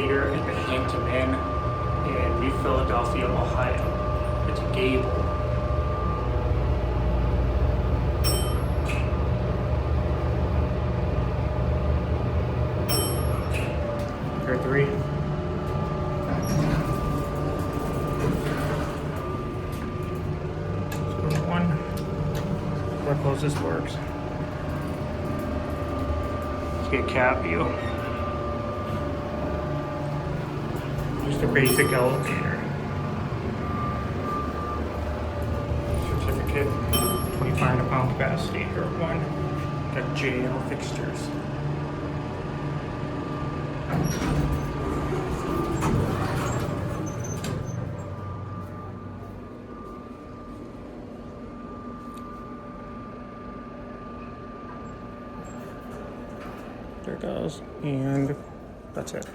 elevator at the Hampton Inn in New Philadelphia, Ohio. It's a Gable. Pair 3. So 1. Where closest works. Let's get cat view. Just a basic elevator. Certificate, 25 pound capacity. Pair 1. Got jail fixtures. There it goes, and that's it.